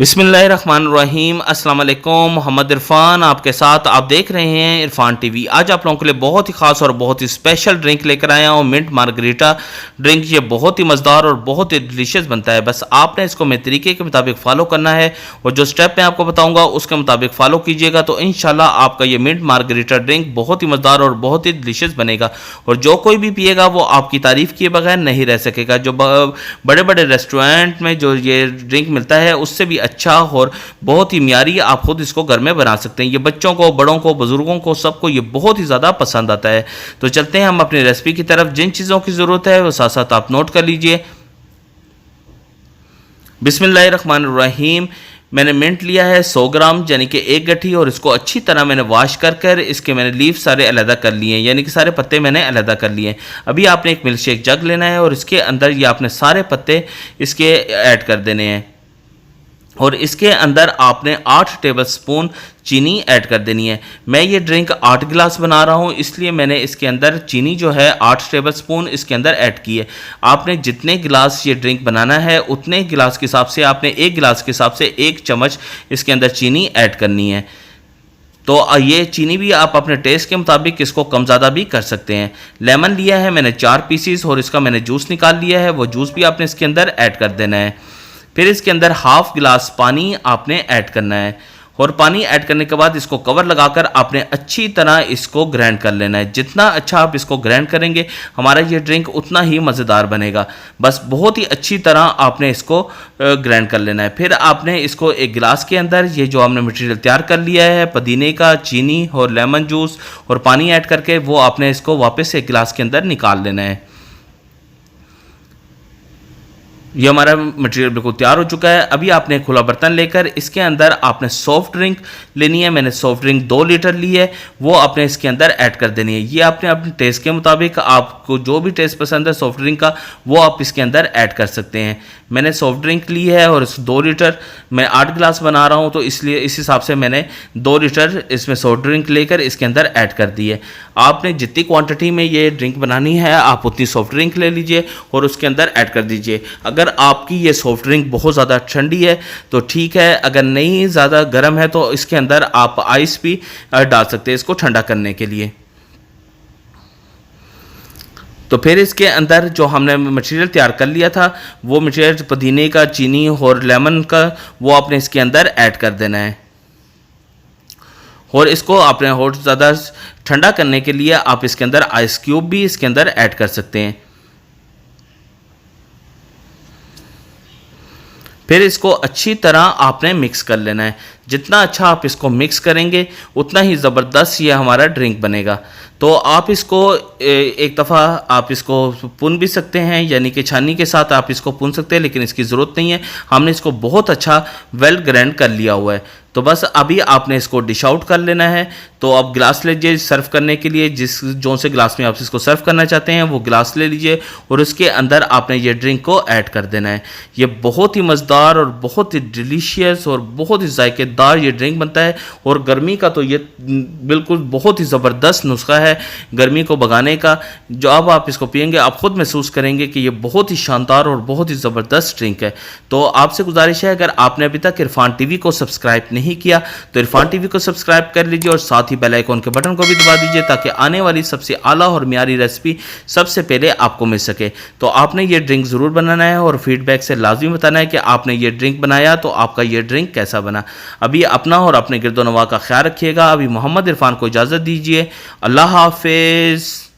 बिस्मिल्लाहिर्रहमानिर्रहीम। अस्सलाम वालेकुम। मोहम्मद इरफान आपके साथ, आप देख रहे हैं इरफान टीवी। आज आप लोगों के लिए बहुत ही ख़ास और बहुत ही स्पेशल ड्रिंक लेकर आया हूँ, मिंट मार्गरीटा ड्रिंक। ये बहुत ही मज़ेदार और बहुत ही डिलीशियस बनता है। बस आपने इसको मेरे तरीके के मुताबिक फ़ॉलो करना है और जो स्टेप मैं आपको बताऊँगा उसके मुताबिक फ़ॉलो कीजिएगा तो इंशाल्लाह आपका ये मिंट मार्गरीटा ड्रिंक बहुत ही मज़ेदार और बहुत ही डिलीशियस बनेगा। और जो कोई भी पिएगा वो आपकी तारीफ़ किए बगैर नहीं रह सकेगा। जो बड़े बड़े रेस्टोरेंट में जो ये ड्रिंक मिलता है उससे भी अच्छा और बहुत ही म्यारी आप खुद इसको घर में बना सकते हैं। ये बच्चों को, बड़ों को, बुजुर्गों को, सबको ये बहुत ही ज़्यादा पसंद आता है। तो चलते हैं हम अपनी रेसिपी की तरफ। जिन चीज़ों की ज़रूरत है वो साथ साथ आप नोट कर लीजिए। बिस्मिल्लाहिर्रहमानिर्रहीम। मैंने मिंट लिया है 100 ग्राम यानी कि एक गट्ठी, और इसको अच्छी तरह मैंने वॉश कर इसके मैंने लीफ सारे अलहदा कर लिए हैं, यानी कि सारे पत्ते मैंने अलहदा कर लिए हैं। अभी आपने एक मिल्क शेक जग लेना है और इसके अंदर ये आपने सारे पत्ते इसके ऐड कर देने हैं और इसके अंदर आपने 8 टेबलस्पून चीनी ऐड कर देनी है। मैं ये ड्रिंक 8 गिलास बना रहा हूँ, इसलिए मैंने इसके अंदर चीनी जो है 8 टेबलस्पून इसके अंदर ऐड की है। आपने जितने गिलास ये ड्रिंक बनाना है उतने गिलास के हिसाब से आपने 1 गिलास के हिसाब से 1 चम्मच इसके अंदर चीनी ऐड करनी है। तो ये चीनी भी आप अपने टेस्ट के मुताबिक इसको कम ज़्यादा भी कर सकते हैं। लेमन लिया है मैंने 4 पीसीस और इसका मैंने जूस निकाल लिया है, वो जूस भी आपने इसके अंदर ऐड कर देना है। फिर इसके अंदर हाफ गिलास पानी आपने ऐड करना है और पानी ऐड करने के बाद इसको कवर लगाकर आपने अच्छी तरह इसको ग्राइंड कर लेना है। जितना अच्छा आप इसको ग्राइंड करेंगे हमारा ये ड्रिंक उतना ही मज़ेदार बनेगा। बस बहुत ही अच्छी तरह आपने इसको ग्राइंड कर लेना है। फिर आपने इसको एक गिलास के अंदर ये जो हमने मटेरियल तैयार कर लिया है, पुदीने का, चीनी और लेमन जूस और पानी ऐड करके, वो आपने इसको वापस एक गिलास के अंदर निकाल लेना है। ये हमारा मटेरियल बिल्कुल तैयार हो चुका है। अभी आपने खुला बर्तन लेकर इसके अंदर आपने सॉफ्ट ड्रिंक लेनी है। मैंने सॉफ्ट ड्रिंक 2 लीटर ली है, वो आपने इसके अंदर ऐड कर देनी है। ये आपने अपने टेस्ट के मुताबिक, आपको जो भी टेस्ट पसंद है सॉफ्ट ड्रिंक का, वो आप इसके अंदर ऐड कर सकते हैं। मैंने सॉफ्ट ड्रिंक ली है और 2 लीटर, मैं 8 गिलास बना रहा हूँ तो इसलिए इस हिसाब से मैंने 2 लीटर इसमें सॉफ्ट ड्रिंक लेकर इसके अंदर ऐड कर दी है। आपने जितनी क्वांटिटी में ये ड्रिंक बनानी है आप उतनी सॉफ्ट ड्रिंक ले लीजिए और उसके अंदर ऐड कर दीजिए। अगर आपकी ये सॉफ्ट ड्रिंक बहुत ज़्यादा ठंडी है तो ठीक है, अगर नहीं ज़्यादा गर्म है तो इसके अंदर आप आइस भी डाल सकते हैं इसको ठंडा करने के लिए। तो फिर इसके अंदर जो हमने मटेरियल तैयार कर लिया था, वो मटेरियल पुदीने का, चीनी और लेमन का, वो आपने इसके अंदर ऐड कर देना है और इसको आपने और ज़्यादा ठंडा करने के लिए आप इसके अंदर आइस क्यूब भी इसके अंदर ऐड कर सकते हैं। फिर इसको अच्छी तरह आपने मिक्स कर लेना है। जितना अच्छा आप इसको मिक्स करेंगे उतना ही ज़बरदस्त ये हमारा ड्रिंक बनेगा। तो आप इसको एक दफ़ा आप इसको पुन भी सकते हैं, यानी कि छानी के साथ आप इसको पुन सकते हैं, लेकिन इसकी ज़रूरत नहीं है। हमने इसको बहुत अच्छा वेल ग्राइंड कर लिया हुआ है। तो बस अभी आपने इसको डिश आउट कर लेना है। तो आप गिलास लीजिए सर्व करने के लिए, जिस जो से गिलास में आप इसको सर्व करना चाहते हैं वो गिलास ले लीजिए और उसके अंदर आपने ये ड्रिंक को ऐड कर देना है। ये बहुत ही मज़ेदार और बहुत ही डिलीशियस और बहुत ही जायकेदार ये ड्रिंक बनता है। और गर्मी का तो ये बिल्कुल बहुत ही ज़बरदस्त नुस्खा है गर्मी को भगाने का। जब आप इसको पियेंगे आप खुद महसूस करेंगे कि ये बहुत ही शानदार और बहुत ही ज़बरदस्त ड्रिंक है। तो आपसे गुजारिश है, अगर आपने अभी तक इरफान टीवी को सब्सक्राइब नहीं किया तो इरफान टीवी को सब्सक्राइब कर लीजिए और साथ ही बेल आइकॉन के बटन को भी दबा दीजिए ताकि आने वाली सबसे आला और म्यारी रेसिपी सबसे पहले आपको मिल सके। तो आपने ये ड्रिंक ज़रूर बनाना है और फीडबैक से लाजमी बताना है कि आपने ये ड्रिंक बनाया तो आपका ये ड्रिंक कैसा बना। अभी अपना और अपने गिरदोनवा का ख्याल रखिएगा। अभी मोहम्मद इरफान को इजाज़त दीजिए। अल्लाह हाफिज़।